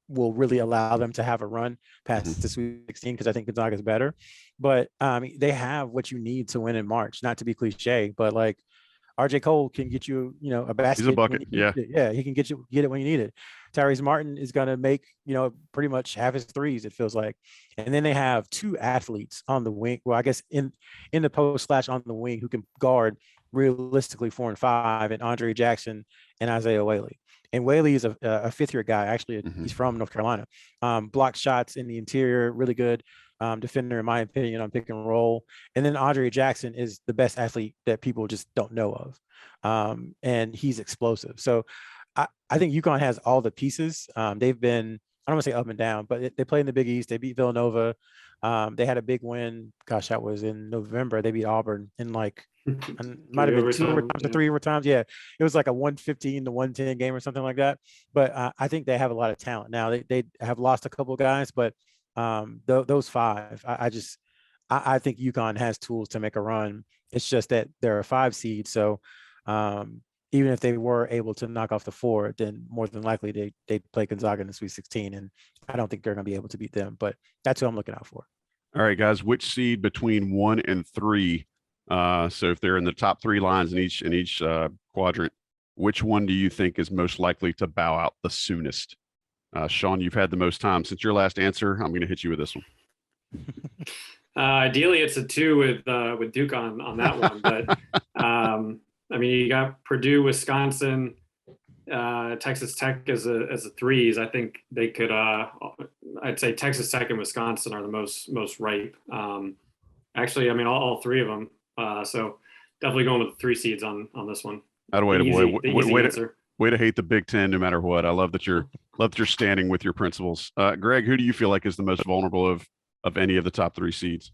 will really allow them to have a run past the Sweet 16 because I think Gonzaga is better. But they have what you need to win in March. Not to be cliche, but like RJ Cole can get you, a basket. He's a bucket. Yeah. Yeah. He can get it when you need it. Tyrese Martin is going to make, pretty much have his threes, it feels like. And then they have two athletes on the wing. Well, I guess in the post / on the wing who can guard realistically 4 and 5, and Andre Jackson and Isaiah Whaley. And Whaley is a fifth-year guy. Actually, he's from North Carolina. Blocked shots in the interior, really good defender, in my opinion, on pick and roll. And then Andre Jackson is the best athlete that people just don't know of. And he's explosive. So I think UConn has all the pieces. They've been, I don't want to say up and down, but they played in the Big East. They beat Villanova. They had a big win. Gosh, that was in November. They beat Auburn in like, might have been 2 overtimes or 3 overtimes. Yeah, it was like a 115 to 110 game or something like that. But I think they have a lot of talent. Now they have lost a couple of guys, but those 5, I think UConn has tools to make a run. It's just that they're a 5 seed, so even if they were able to knock off the 4, then more than likely they play Gonzaga in the Sweet 16, and I don't think they're going to be able to beat them. But that's who I'm looking out for. All right, guys, which seed between 1 and 3? So if they're in the top 3 lines in each quadrant, which one do you think is most likely to bow out the soonest? Sean, you've had the most time since your last answer. I'm going to hit you with this one. Ideally, it's a 2 with Duke on that one, but I mean, you got Purdue, Wisconsin, Texas Tech as a 3s. I think they could. I'd say Texas Tech and Wisconsin are the most ripe. Actually, I mean, all 3 of them. So definitely going with the 3 seeds on this one. Out of way to way to hate the Big Ten no matter what. I love that you're standing with your principles. Greg, who do you feel like is the most vulnerable of any of the top 3 seeds?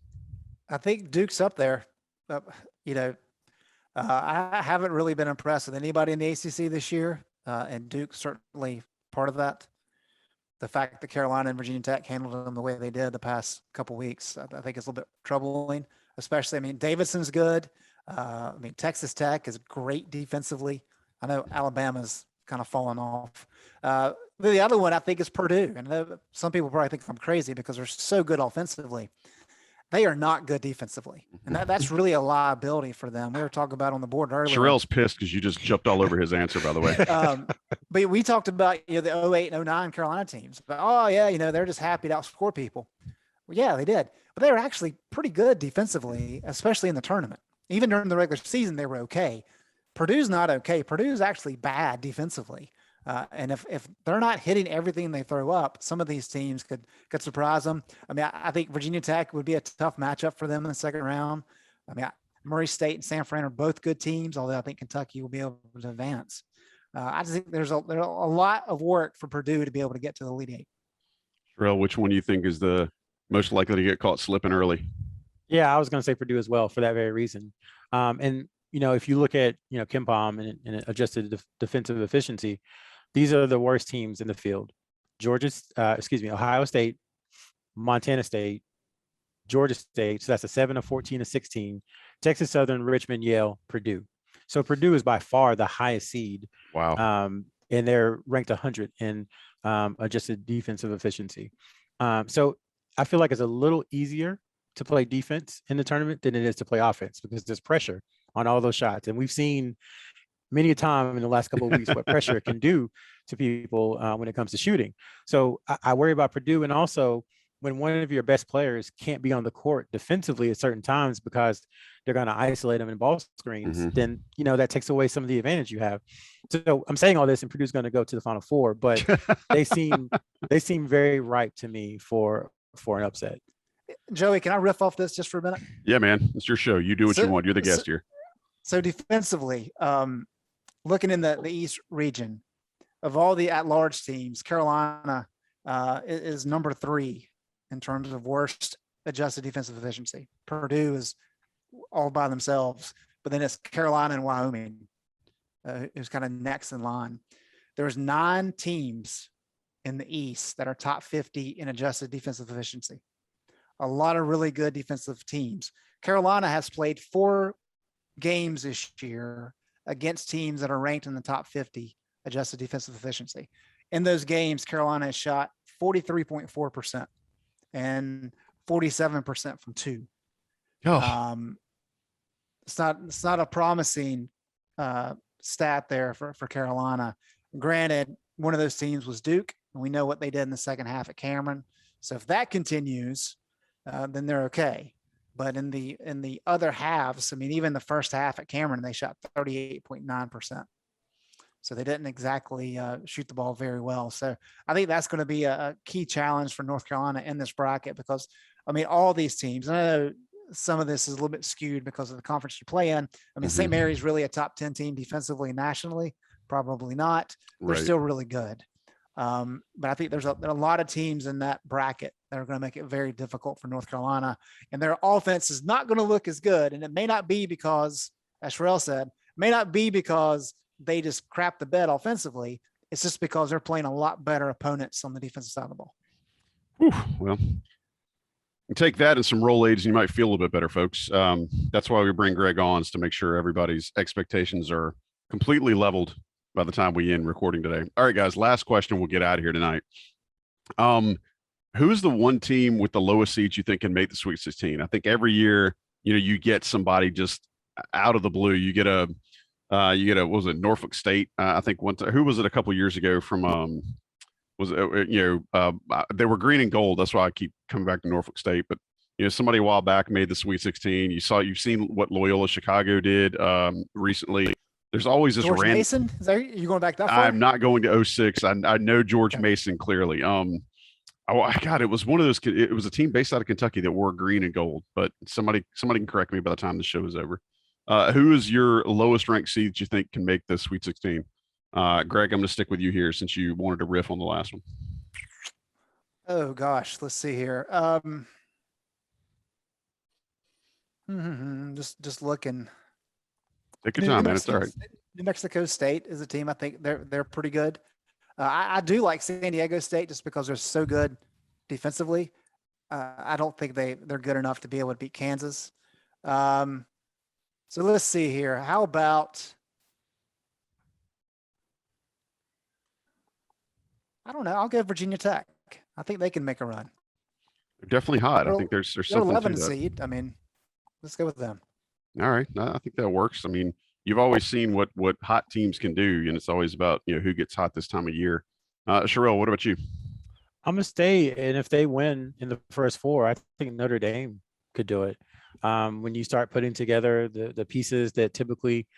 I think Duke's up there. I haven't really been impressed with anybody in the ACC this year, and Duke's certainly part of that. The fact that Carolina and Virginia Tech handled them the way they did the past couple of weeks, I think it's a little bit troubling. Especially, I mean, Davidson's good. I mean, Texas Tech is great defensively. I know Alabama's kind of fallen off. The other one I think is Purdue. And some people probably think I'm crazy because they're so good offensively. They are not good defensively. And that's really a liability for them. We were talking about on the board earlier. Sherrell's pissed because you just jumped all over his answer, by the way. But we talked about the 08 and 09 Carolina teams. But, they're just happy to outscore people. Well, yeah, they did. But they were actually pretty good defensively, especially in the tournament. Even during the regular season, they were okay. Purdue's not okay. Purdue's actually bad defensively. And if they're not hitting everything they throw up, some of these teams could surprise them. I mean, I think Virginia Tech would be a tough matchup for them in the second round. I mean, Murray State and San Fran are both good teams, although I think Kentucky will be able to advance. I just think there's a lot of work for Purdue to be able to get to the Elite 8. Sherrell, which one do you think is the most likely to get caught slipping early? Yeah, I was going to say Purdue as well for that very reason. And if you look at KenPom and adjusted defensive efficiency, these are the worst teams in the field. Ohio State, Montana State, Georgia State. So that's a 7, a 14, a 16. Texas Southern, Richmond, Yale, Purdue. So Purdue is by far the highest seed. Wow. And they're ranked 100 in adjusted defensive efficiency. So I feel like it's a little easier to play defense in the tournament than it is to play offense because there's pressure on all those shots. And we've seen many a time in the last couple of weeks what pressure can do to people when it comes to shooting. So I worry about Purdue. And also when one of your best players can't be on the court defensively at certain times because they're going to isolate them in ball screens, then, that takes away some of the advantage you have. So I'm saying all this and Purdue's going to go to the Final Four, but they seem very ripe to me for an upset. Joey, can I riff off this just for a minute? Yeah, man. It's your show. You do what you want. You're the guest here. So defensively, looking in the East region, of all the at-large teams, Carolina is number 3 in terms of worst adjusted defensive efficiency. Purdue is all by themselves, but then it's Carolina and Wyoming who's kind of next in line. There's 9 teams in the East that are top 50 in adjusted defensive efficiency. A lot of really good defensive teams. Carolina has played 4 games this year against teams that are ranked in the top 50 adjusted defensive efficiency. In those games, Carolina has shot 43.4% and 47% from 2. It's not a promising stat there for Carolina. Granted, one of those teams was Duke, and we know what they did in the second half at Cameron. So if that continues, then they're okay. But in the other halves, I mean, even the first half at Cameron, they shot 38.9%. So they didn't exactly shoot the ball very well. So I think that's going to be a key challenge for North Carolina in this bracket, because, I mean, all these teams, I know some of this is a little bit skewed because of the conference you play in. I mean, St. Mary's really a top 10 team defensively nationally. Probably not. They're still really good. But I think there are a lot of teams in that bracket that are going to make it very difficult for North Carolina, and their offense is not going to look as good. And it may not be because, as Sherrell said, may not be because they just crap the bed offensively. It's just because they're playing a lot better opponents on the defensive side of the ball. Whew, well, you take that and some roll aids and you might feel a little bit better, folks. That's why we bring Greg on, is to make sure everybody's expectations are completely leveled by the time we end recording today. All right, guys, last question. We'll get out of here tonight. Who's the one team with the lowest seeds you think can make the Sweet 16? I think every year, you get somebody just out of the blue. You get a what was it, Norfolk State? I think who was it a couple years ago from they were green and gold. That's why I keep coming back to Norfolk State. But somebody a while back made the Sweet 16. You've seen what Loyola Chicago did recently. There's always this George Mason. Is that, you going back that far? I'm not going to 06. I know George Mason clearly. God, it was one of those. It was a team based out of Kentucky that wore green and gold. But somebody can correct me by the time the show is over. Who is your lowest ranked seed that you think can make the Sweet 16? Greg, I'm going to stick with you here since you wanted to riff on the last one. Oh gosh, let's see here. Just looking. Take your time, man. It's all right. New Mexico State is a team. I think they're pretty good. I do like San Diego State just because they're so good defensively. I don't think they're good enough to be able to beat Kansas. So let's see here. How about, I don't know, I'll go Virginia Tech. I think they can make a run. They're definitely hot. I think there's something 11 to that. seed. I mean, let's go with them. All right. I think that works. I mean, you've always seen what hot teams can do, and it's always about, who gets hot this time of year. Sherrell, what about you? I'm going to stay. And if they win in the first 4, I think Notre Dame could do it. When you start putting together the pieces that typically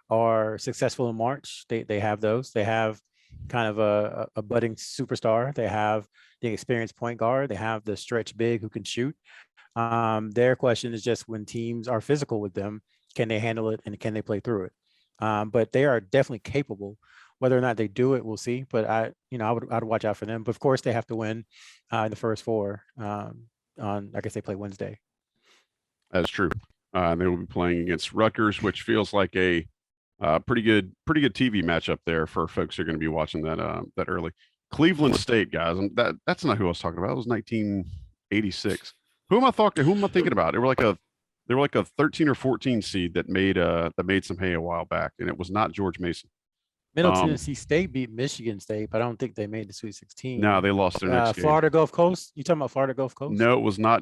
are successful in March, they have those. They have kind of a budding superstar. They have the experienced point guard. They have the stretch big who can shoot. Their question is just, when teams are physical with them, can they handle it and can they play through it? But they are definitely capable. Whether or not they do it, we'll see. But I'd watch out for them. But of course, they have to win in the first 4 on, I guess they play Wednesday. That's true. They will be playing against Rutgers, which feels like a pretty good TV matchup there for folks who are going to be watching that early. Cleveland State, guys, and that's not who I was talking about. It was 1986. Who am I thinking about? They were like a 13 or 14 seed that made some hay a while back, and it was not George Mason. Middle Tennessee State beat Michigan State, but I don't think they made the Sweet 16. No, they lost their next game. Florida Gulf Coast. You talking about Florida Gulf Coast? No, it was not.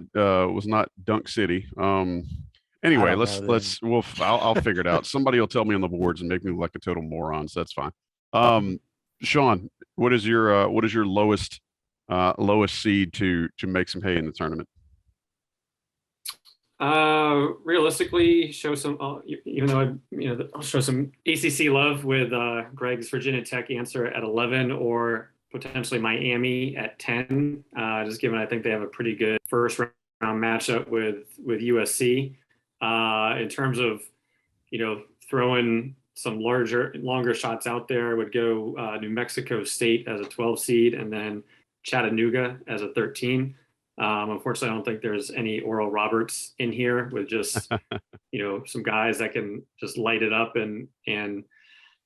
Dunk City. Anyway, I'll figure it out. Somebody will tell me on the boards and make me look like a total moron. So that's fine. Sean, what is your lowest seed to make some hay in the tournament? Realistically, show some, even though I'll show some ACC love with Greg's Virginia Tech answer at 11, or potentially Miami at 10. Just given I think they have a pretty good first round matchup with USC. In terms of throwing some longer shots out there would go New Mexico State as a 12 seed, and then Chattanooga as a 13. Unfortunately, I don't think there's any Oral Roberts in here with just, some guys that can just light it up and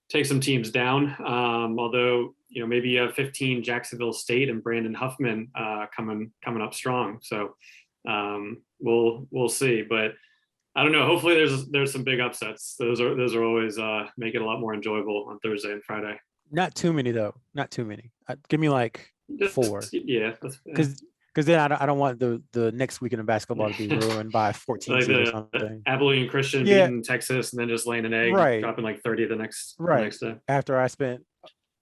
take some teams down. Although, maybe you have 15 Jacksonville State and Brandon Huffman coming up strong. So we'll see, but I don't know. Hopefully there's some big upsets. Those are always make it a lot more enjoyable on Thursday and Friday. Not too many though. Not too many. Give me like Just 4. Yeah. Because then I don't want the next weekend of basketball to be ruined by 14 Like seed or the something. Abilene Christian beating Texas and then just laying an egg, Right. dropping like 30 the next day. After I spent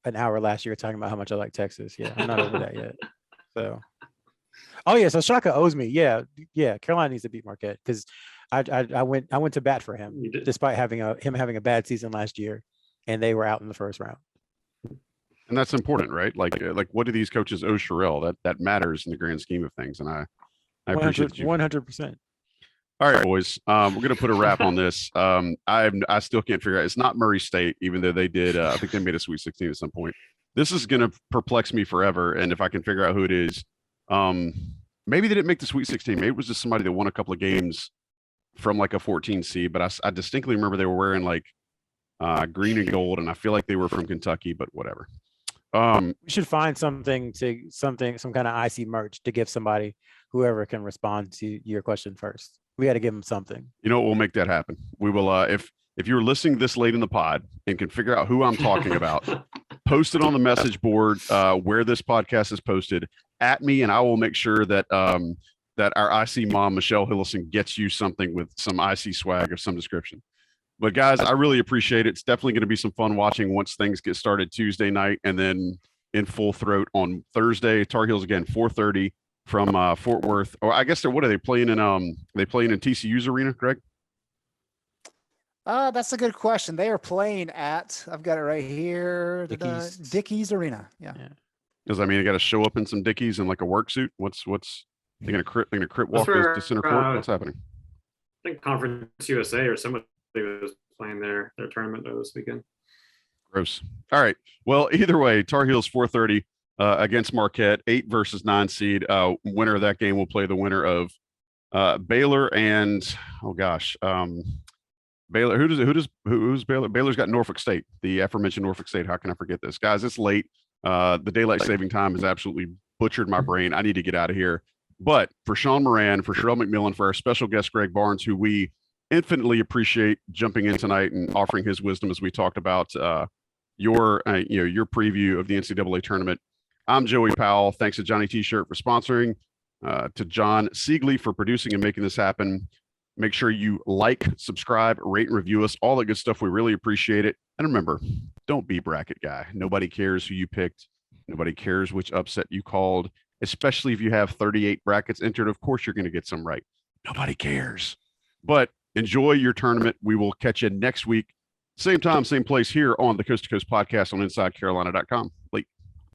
an hour last year talking about how much I like Texas. Yeah, I'm not over that yet. So, so Shaka owes me. Yeah. Carolina needs to beat Marquette because I went to bat for him despite having a bad season last year, and they were out in the first round. And that's important, right? Like what do these coaches owe Sherrell? That matters in the grand scheme of things. And I appreciate you. 100%. All right, boys. We're going to put a wrap on this. I still can't figure out. It's not Murray State, even though they did. I think they made a Sweet 16 at some point. This is going to perplex me forever. And if I can figure out who it is, maybe they didn't make the Sweet 16. Maybe it was just somebody that won a couple of games from like a 14 seed. But I distinctly remember they were wearing like green and gold, and I feel like they were from Kentucky. But whatever. We should find some kind of IC merch to give somebody, whoever can respond to your question first. We got to give them something. We'll make that happen. We will. If you're listening this late in the pod and can figure out who I'm talking about, post it on the message board where this podcast is posted at me, and I will make sure that that our IC mom, Michelle Hillison, gets you something with some IC swag of some description. But guys, I really appreciate it. It's definitely going to be some fun watching once things get started Tuesday night, and then in full throat on Thursday. Tar Heels again, 4:30 from Fort Worth. Or I guess what are they playing in? They playing in TCU's arena, Greg? That's a good question. They are playing at, I've got it right here, Dickies Arena. Yeah. Does that mean you got to show up in some Dickies and like a work suit? What's they're gonna crit walk to center court? What's happening? I think Conference USA or somebody was playing their tournament this weekend. Gross. All right. Well, either way, Tar Heels 4:30 against Marquette, 8 versus 9 seed. Winner of that game will play the winner of Baylor and Baylor. Who's Baylor? Baylor's got Norfolk State, the aforementioned Norfolk State. How can I forget this, guys? It's late. The daylight saving time has absolutely butchered my brain. I need to get out of here. But for Sean Moran, for Sherrell McMillan, for our special guest Greg Barnes, who we infinitely appreciate jumping in tonight and offering his wisdom as we talked about your preview of the NCAA tournament. I'm Joey Powell. Thanks to Johnny T-Shirt for sponsoring, to John Siegley for producing and making this happen. Make sure you like, subscribe, rate, and review us. All that good stuff. We really appreciate it. And remember, don't be bracket guy. Nobody cares who you picked. Nobody cares which upset you called, especially if you have 38 brackets entered. Of course, you're going to get some right. Nobody cares. But enjoy your tournament. We will catch you next week. Same time, same place here on the Coast to Coast podcast on InsideCarolina.com.